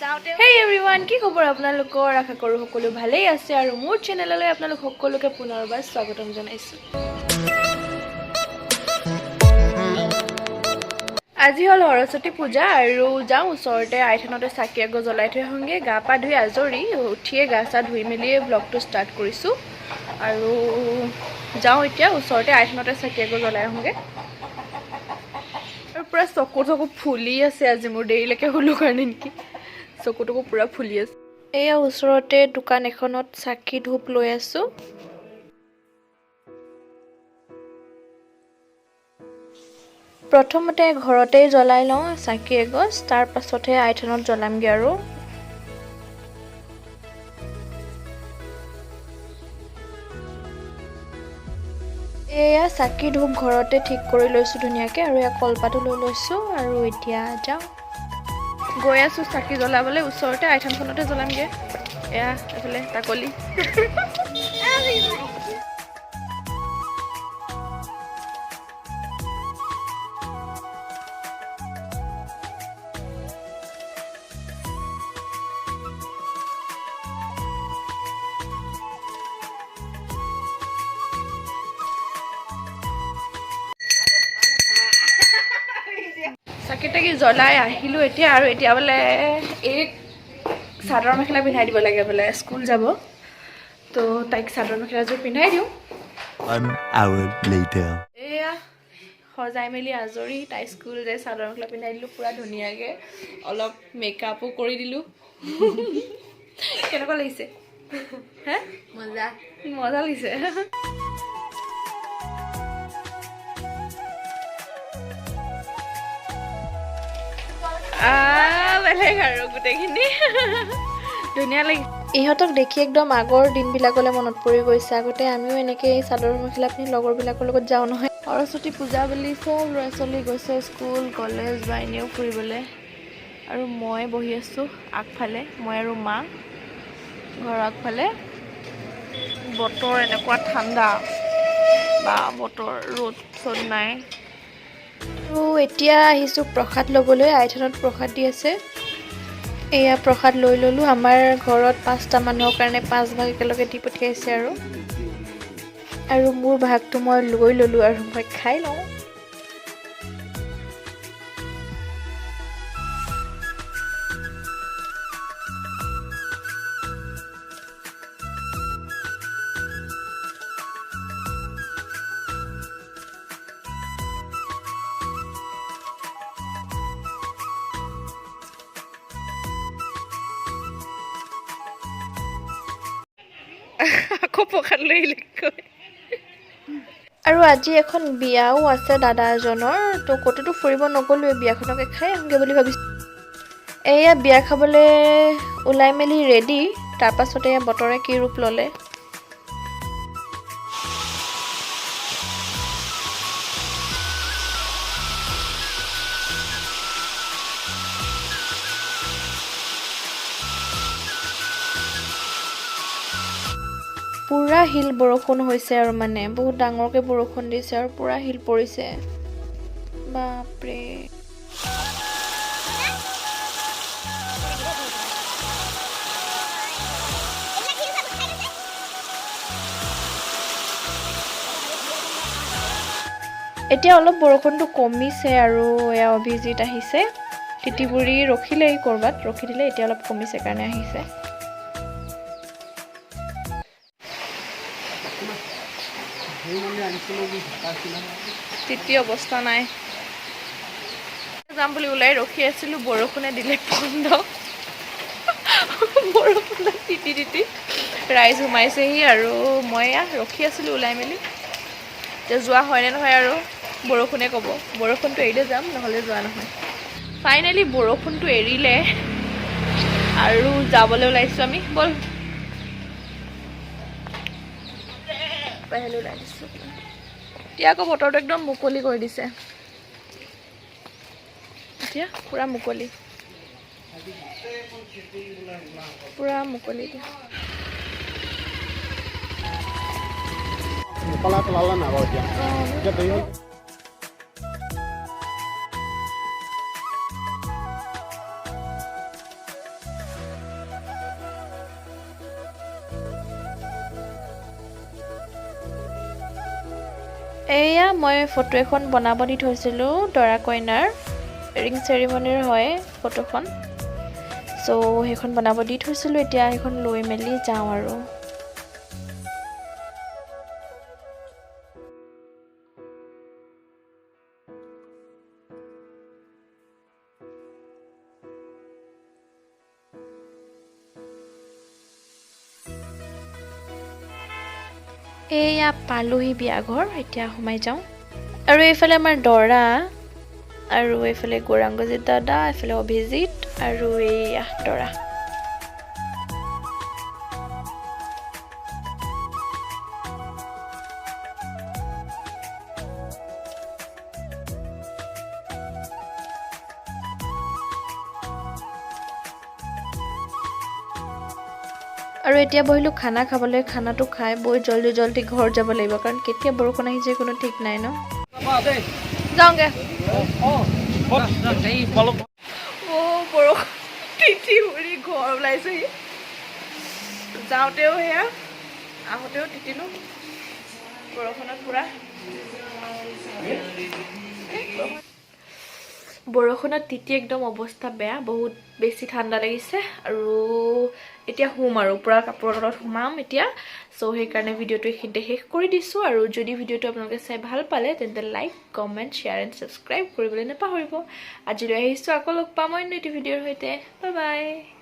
Hey everyone, কি খবৰ আপোনালোকৰ আশা কৰো সকলো ভালেই আছে আৰু মোৰ চেনেললৈ আপোনালোক সকলোকে পুনৰবাৰ স্বাগতম জনাইছো। আজি হল সৰস্বতী পূজা আৰু যাওঁ ওচৰতে আইথানতে চাকি আগো জ্বলাই থৈ হংগে গা পা ধুই আজৰি উঠিয়ে গা চা ধুই মেলিয়ে ব্লগটো ষ্টাৰ্ট কৰিছো আৰু যাওঁ এতিয়া ওচৰতে আইথানতে চাকি আগো জ্বলাই হংগে। আৰু পুৰা চকু ফুলি আছে আজি মোৰ দেৰিলৈকে হলো কাৰণে নেকি চকুটুকু পুৰা ফুলি আছে। এয়া ওচৰতে দোকান এখনত চাকি ধূপ লৈ আছো। প্ৰথমতে ঘৰতে জ্বলাই লওঁ চাকি এগছ, তাৰ পাছতহে আইথানত জ্বলামগে আৰু। এয়া চাকি ধূপ ঘৰতে ঠিক কৰি লৈছো ধুনীয়াকে আৰু এয়া কলপাতো লৈ লৈছো আৰু এতিয়া যাওঁ গৈ আছো চাকি জ্বলাবলৈ ওচৰতে আইথানখনতে জ্বলামগে। এয়া এফালে তাকলি চাকিটাকি জ্বলাই আহিলো এতিয়া আৰু এতিয়া বোলে এই চাদৰ মেখেলা পিন্ধাই দিব লাগে বোলে স্কুল যাব তো তাইক চাদৰ মেখেলাযোৰ পিন্ধাই দিওঁ। 1 hour later এয়া সজাই মেলি আজৰি তাই স্কুল যে চাদৰ মেখেলা পিন্ধাই দিলো পুৰা ধুনীয়াকে অলপ মেকআপো কৰি দিলো। কেনেকুৱা লাগিছে হে মজা মজা লাগিছে। বেলেগ আৰু গোটেইখিনি ধুনীয়া লাগিছে। ইহঁতক দেখি একদম আগৰ দিনবিলাকলৈ মনত পৰি গৈছে। আগতে আমিও এনেকৈ চাদৰ মেখেলা পিন্ধি লগৰবিলাকৰ লগত যাওঁ নহয়। সৰস্বতী পূজা বুলি চব ল'ৰা ছোৱালী গৈছে স্কুল কলেজ বা এনেও ফুৰিবলৈ আৰু মই বহি আছোঁ আগফালে, মই আৰু মা ঘৰৰ আগফালে। বতৰ এনেকুৱা ঠাণ্ডা বা বতৰ ৰ'দ চ'দ নাই। আৰু এতিয়া আহিছোঁ প্ৰসাদ ল'বলৈ। আইথানত প্ৰসাদ দি আছে। এয়া প্ৰসাদ লৈ ল'লোঁ। আমাৰ ঘৰত 5টা মানুহৰ কাৰণে 5 ভাগ একেলগে দি পঠিয়াইছে আৰু মোৰ ভাগটো মই লৈ ল'লোঁ আৰু মই খাই লওঁ। আকৌ প্ৰসাদ লৈ আহিলে। আৰু আজি এখন বিয়াও আছে দাদা এজনৰ, তো ক'তোতো ফুৰিব নগ'লোৱে, বিয়াখনকে খাই আহোঁগৈ বুলি ভাবিছোঁ। এয়া বিয়া খাবলৈ ওলাই মেলি ৰেডি। তাৰপাছতে এয়া বতৰে কি ৰূপ ল'লে। পুৰা শিল বৰষুণ হৈছে আৰু মানে বহুত ডাঙৰকৈ বৰষুণ দিছে আৰু পুৰা শিল পৰিছে। বাপৰে এতিয়া অলপ বৰষুণটো কমিছে আৰু এয়া অভিজিত আহিছে। তিতিবুৰি ৰখিলেই ক'ৰবাত ৰখি দিলে, এতিয়া অলপ কমিছে কাৰণে আহিছে। তিতি অৱস্থা নাই। যাম বুলি ওলাই ৰখি আছিলোঁ, বৰষুণে দিলে বন্ধ। বৰষুণত তিতি তিতি ৰাইজ সোমাইছেহি আৰু মই ৰখি আছিলোঁ ওলাই মেলি। এতিয়া যোৱা হয়নে নহয় আৰু বৰষুণে ক'ব। বৰষুণটো এৰিলে যাম, নহ'লে যোৱা নহয়। ফাইনেলি বৰষুণটো এৰিলে আৰু যাবলৈ ওলাইছোঁ আমি। ব'ল বাহিৰলৈ ওলাই দিছোঁ। এতিয়া আকৌ বতৰটো একদম মুকলি কৰি দিছে। এতিয়া পুৰা মুকলি, পুৰা মুকলি এতিয়া। মই ফটো এখন বনাব দি থৈছিলোঁ দৰা কইনাৰ ৰিং চেৰিমনিৰ হয় ফটোখন সো সেইখন বনাব দি থৈছিলোঁ এতিয়া সেইখন লৈ মেলি যাওঁ আৰু এয়া পালোহি বিয়া ঘৰ এতিয়া সোমাই যাওঁ আৰু এইফালে আমাৰ দৰা আৰু এইফালে গৌৰাংগজিত দাদা এইফালে অভিজিত আৰু এইয়া দৰা আৰু এতিয়া বহিলো খানা খাবলৈ খানাটো খাই বৈ জলদি জলদি ঘৰ যাব লাগিব কাৰণ কেতিয়া বৰষুণ আহি যায় কোনো ঠিক নাই ন যাওঁগে ও বৰষুণ তিতি উৰি ঘৰ ওলাইছোহি যাওঁতেও সেয়া আহোঁতেও তিতিলো বৰষুণত পুৰা বৰষুণত তিতি একদম অৱস্থা বেয়া বহুত বেছি ঠাণ্ডা লাগিছে আৰু এতিয়া শুম আৰু পুৰা কাপোৰৰ তলত সোমাম এতিয়া সো সেইকাৰণে ভিডিঅ'টো এইখিনিতে শেষ কৰি দিছোঁ আৰু যদি ভিডিঅ'টো আপোনালোকে চাই ভাল পালে তেন্তে like comment share and subscribe কৰিবলৈ নাপাহৰিব আজিলৈ আহিছোঁ আকৌ লগ পাম অন্য এটি ভিডিঅ'ৰ সৈতে বাই বাই